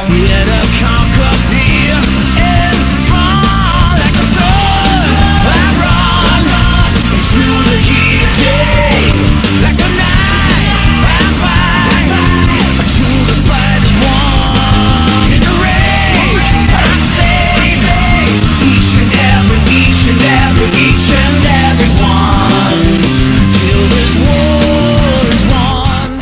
Let her conquer fear and fall like a sword. I run into the heat of day, like a knife I fight until the fight is won. In the rain I save each and every one till this war is won.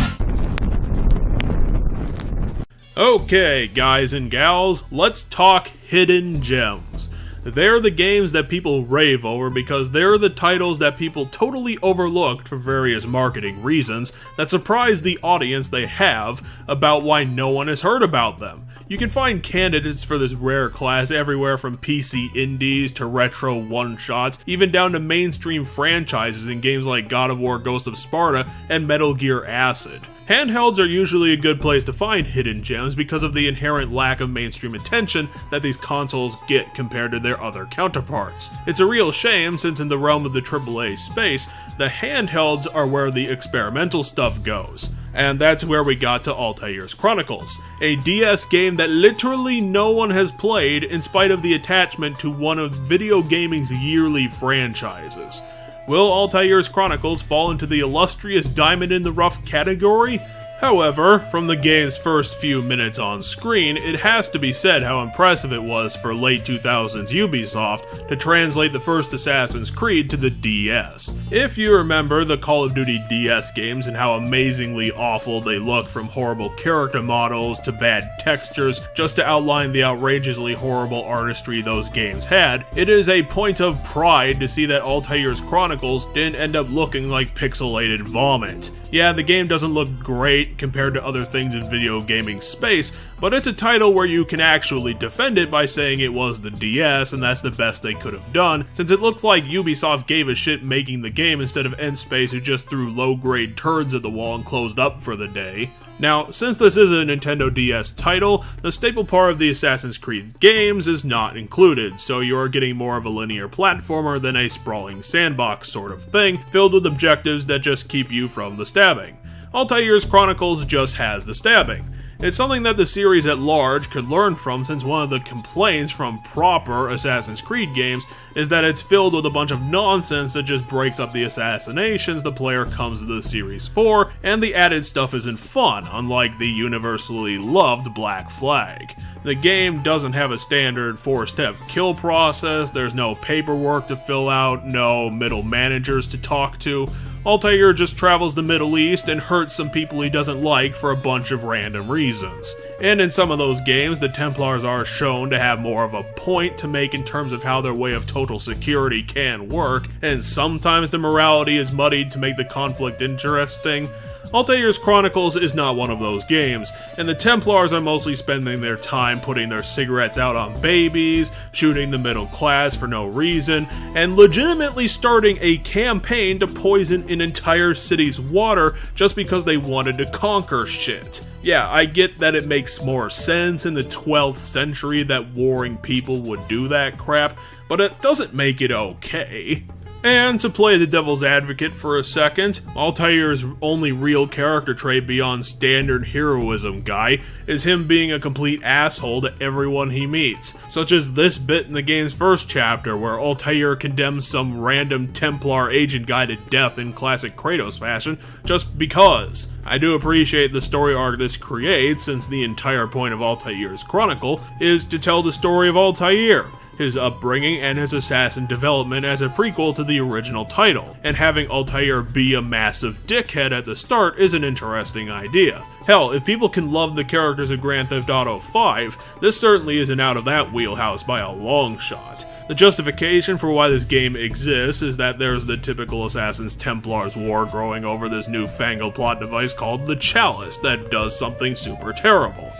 Okay, guys and gals, let's talk hidden gems. They're the games that people rave over because they're the titles that people totally overlooked for various marketing reasons that surprise the audience they have about why no one has heard about them. You can find candidates for this rare class everywhere from PC indies to retro one-shots, even down to mainstream franchises in games like God of War Ghost of Sparta and Metal Gear Acid. Handhelds are usually a good place to find hidden gems because of the inherent lack of mainstream attention that these consoles get compared to their other counterparts. It's a real shame since in the realm of the AAA space, the handhelds are where the experimental stuff goes. And that's where we got to Altair's Chronicles, a DS game that literally no one has played in spite of the attachment to one of video gaming's yearly franchises. Will Altair's Chronicles fall into the illustrious diamond in the rough category? However, from the game's first few minutes on screen, it has to be said how impressive it was for late 2000s Ubisoft to translate the first Assassin's Creed to the DS. If you remember the Call of Duty DS games and how amazingly awful they look, from horrible character models to bad textures, just to outline the outrageously horrible artistry those games had, it is a point of pride to see that Altair's Chronicles didn't end up looking like pixelated vomit. Yeah, the game doesn't look great compared to other things in video gaming space, but it's a title where you can actually defend it by saying it was the DS and that's the best they could have done, since it looks like Ubisoft gave a shit making the game instead of N-Space, who just threw low-grade turds at the wall and closed up for the day. Now, since this is a Nintendo DS title, the staple part of the Assassin's Creed games is not included, so you're getting more of a linear platformer than a sprawling sandbox sort of thing, filled with objectives that just keep you from the stabbing. Altair's Chronicles just has the stabbing. It's something that the series at large could learn from, since one of the complaints from proper Assassin's Creed games is that it's filled with a bunch of nonsense that just breaks up the assassinations the player comes to the series for, and the added stuff isn't fun, unlike the universally loved Black Flag. The game doesn't have a standard 4-step kill process, there's no paperwork to fill out, no middle managers to talk to. Altair just travels the Middle East and hurts some people he doesn't like for a bunch of random reasons. And in some of those games, the Templars are shown to have more of a point to make in terms of how their way of total security can work, and sometimes the morality is muddied to make the conflict interesting. Altair's Chronicles is not one of those games, and the Templars are mostly spending their time putting their cigarettes out on babies, shooting the middle class for no reason, and legitimately starting a campaign to poison an entire city's water just because they wanted to conquer shit. Yeah, I get that it makes more sense in the 12th century that warring people would do that crap, but it doesn't make it okay. And to play the devil's advocate for a second, Altair's only real character trait beyond standard heroism guy is him being a complete asshole to everyone he meets, such as this bit in the game's first chapter where Altair condemns some random Templar agent guy to death in classic Kratos fashion, just because. I do appreciate the story arc this creates, since the entire point of Altair's Chronicle is to tell the story of Altair, his upbringing, and his assassin development as a prequel to the original title, and having Altair be a massive dickhead at the start is an interesting idea. Hell, if people can love the characters of Grand Theft Auto 5, this certainly isn't out of that wheelhouse by a long shot. The justification for why this game exists is that there's the typical Assassin's Templars war growing over this newfangled plot device called the Chalice that does something super terrible.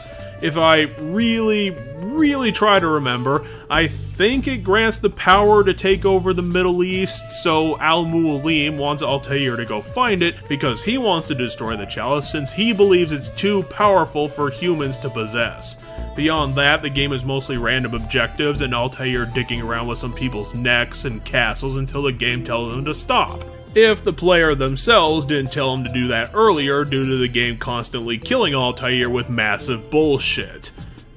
If I really try to remember, I think it grants the power to take over the Middle East, so Al-Mualim wants Altair to go find it because he wants to destroy the Chalice since he believes it's too powerful for humans to possess. Beyond that, the game is mostly random objectives and Altair dicking around with some people's necks and castles until the game tells him to stop. If the player themselves didn't tell him to do that earlier due to the game constantly killing Altair with massive bullshit.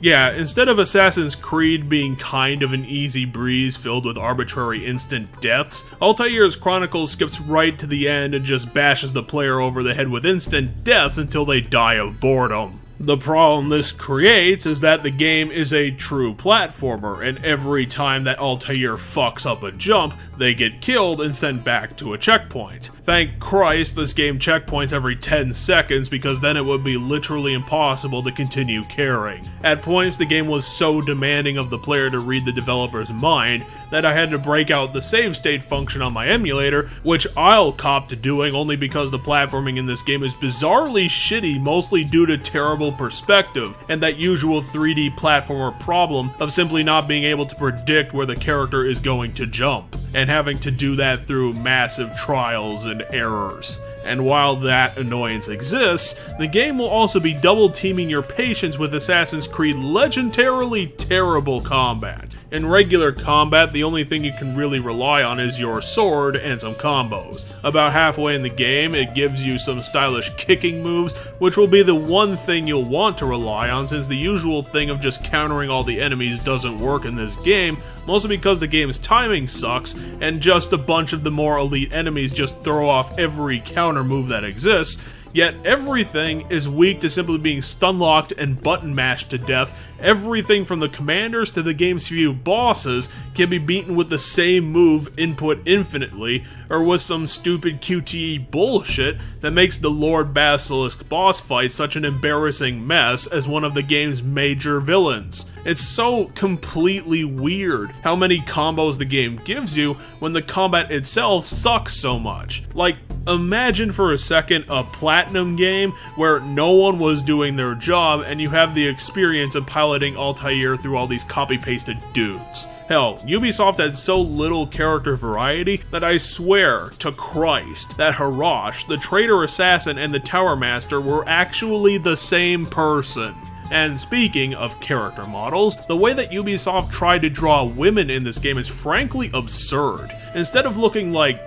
Yeah, instead of Assassin's Creed being kind of an easy breeze filled with arbitrary instant deaths, Altair's Chronicles skips right to the end and just bashes the player over the head with instant deaths until they die of boredom. The problem this creates is that the game is a true platformer, and every time that Altair fucks up a jump, they get killed and sent back to a checkpoint. Thank Christ this game checkpoints every 10 seconds, because then it would be literally impossible to continue carrying. At points, the game was so demanding of the player to read the developer's mind that I had to break out the save state function on my emulator, which I'll cop to doing only because the platforming in this game is bizarrely shitty, mostly due to terrible perspective, and that usual 3D platformer problem of simply not being able to predict where the character is going to jump, and having to do that through massive trials and errors. And while that annoyance exists, the game will also be double teaming your patience with Assassin's Creed legendarily terrible combat. In regular combat, the only thing you can really rely on is your sword and some combos. About halfway in the game, it gives you some stylish kicking moves, which will be the one thing you'll want to rely on, since the usual thing of just countering all the enemies doesn't work in this game, mostly because the game's timing sucks, and just a bunch of the more elite enemies just throw off every counter move that exists. Yet everything is weak to simply being stun-locked and button-mashed to death. Everything from the commanders to the game's few bosses can be beaten with the same move input infinitely, or with some stupid QTE bullshit that makes the Lord Basilisk boss fight such an embarrassing mess as one of the game's major villains. It's so completely weird how many combos the game gives you when the combat itself sucks so much. Like, imagine for a second a Platinum game where no one was doing their job and you have the experience of piloting Altair through all these copy-pasted dudes. Hell, Ubisoft had so little character variety that I swear to Christ that Harash, the traitor assassin, and the Tower Master were actually the same person. And speaking of character models, the way that Ubisoft tried to draw women in this game is frankly absurd. Instead of looking like,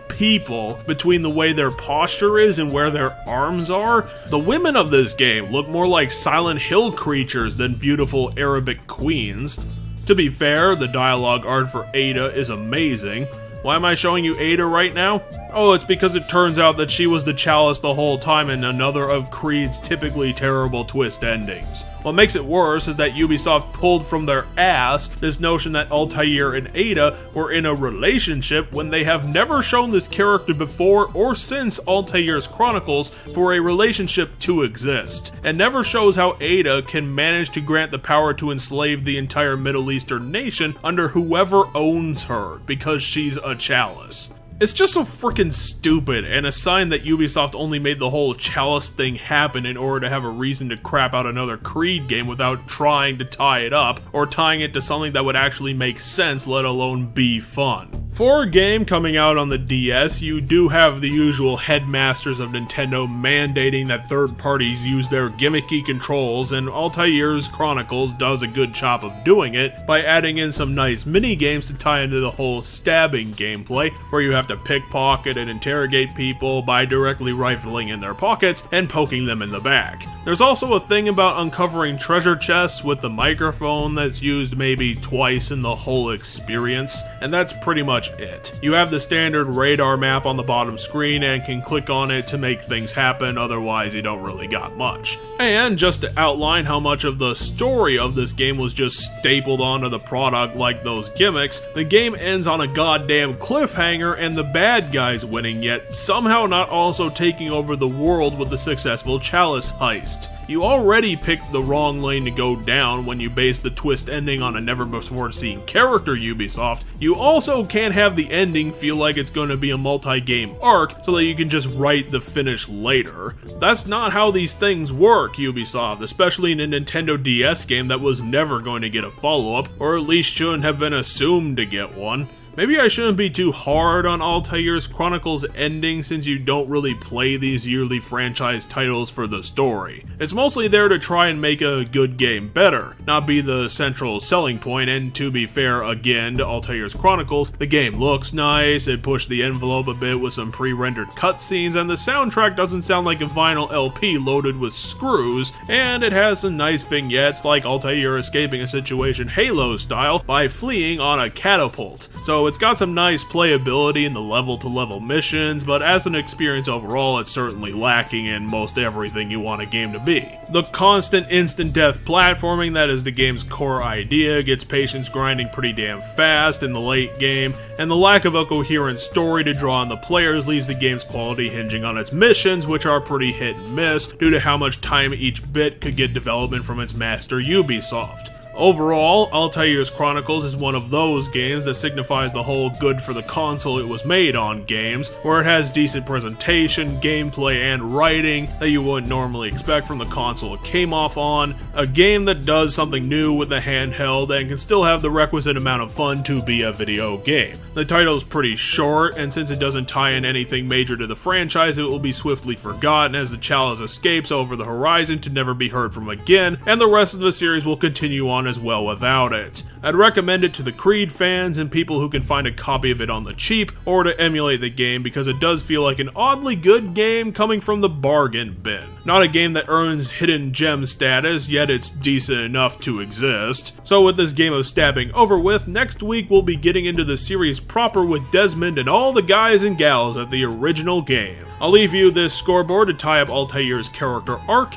people between the way their posture is and where their arms are, the women of this game look more like Silent Hill creatures than beautiful Arabic queens. To be fair, the dialogue art for Ada is amazing. Why am I showing you Ada right now? Oh, it's because it turns out that she was the Chalice the whole time in another of Creed's typically terrible twist endings. What makes it worse is that Ubisoft pulled from their ass this notion that Altair and Ada were in a relationship when they have never shown this character before or since Altair's Chronicles for a relationship to exist, and never shows how Ada can manage to grant the power to enslave the entire Middle Eastern nation under whoever owns her because she's a Chalice. It's just so freaking stupid, and a sign that Ubisoft only made the whole Chalice thing happen in order to have a reason to crap out another Creed game without trying to tie it up, or tying it to something that would actually make sense, let alone be fun. For a game coming out on the DS, you do have the usual headmasters of Nintendo mandating that third parties use their gimmicky controls, and Altair's Chronicles does a good job of doing it by adding in some nice mini-games to tie into the whole stabbing gameplay, where you have to pickpocket and interrogate people by directly rifling in their pockets and poking them in the back. There's also a thing about uncovering treasure chests with the microphone that's used maybe twice in the whole experience, and that's pretty much it. You have the standard radar map on the bottom screen and can click on it to make things happen, otherwise you don't really got much. And just to outline how much of the story of this game was just stapled onto the product like those gimmicks, the game ends on a goddamn cliffhanger and the bad guys winning, yet somehow not also taking over the world with the successful Chalice heist. You already picked the wrong lane to go down when you base the twist ending on a never-before-seen character, Ubisoft. You also can't have the ending feel like it's going to be a multi-game arc so that you can just write the finish later. That's not how these things work, Ubisoft, especially in a Nintendo DS game that was never going to get a follow-up, or at least shouldn't have been assumed to get one. Maybe I shouldn't be too hard on Altair's Chronicles ending since you don't really play these yearly franchise titles for the story. It's mostly there to try and make a good game better, not be the central selling point, and to be fair again to Altair's Chronicles, the game looks nice, it pushed the envelope a bit with some pre-rendered cutscenes, and the soundtrack doesn't sound like a vinyl LP loaded with screws, and it has some nice vignettes like Altair escaping a situation Halo style by fleeing on a catapult. So it's got some nice playability in the level-to-level missions, but as an experience overall, it's certainly lacking in most everything you want a game to be. The constant instant death platforming that is the game's core idea gets patience grinding pretty damn fast in the late game, and the lack of a coherent story to draw on the players leaves the game's quality hinging on its missions, which are pretty hit and miss due to how much time each bit could get development from its master Ubisoft. Overall, Altair's Chronicles is one of those games that signifies the whole good for the console it was made on games, where it has decent presentation, gameplay, and writing that you wouldn't normally expect from the console it came off on, a game that does something new with the handheld and can still have the requisite amount of fun to be a video game. The title's pretty short, and since it doesn't tie in anything major to the franchise, it will be swiftly forgotten as the Chalice escapes over the horizon to never be heard from again, and the rest of the series will continue on as well without it. I'd recommend it to the Creed fans and people who can find a copy of it on the cheap, or to emulate the game because it does feel like an oddly good game coming from the bargain bin. Not a game that earns hidden gem status, yet it's decent enough to exist. So with this game of stabbing over with, next week we'll be getting into the series proper with Desmond and all the guys and gals at the original game. I'll leave you this scoreboard to tie up Altair's character arc,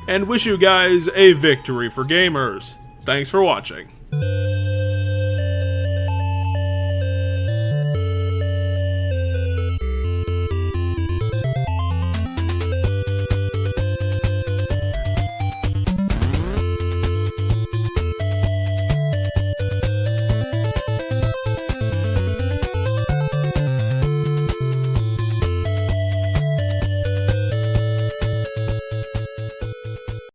and wish you guys a victory for gamers. Thanks for watching.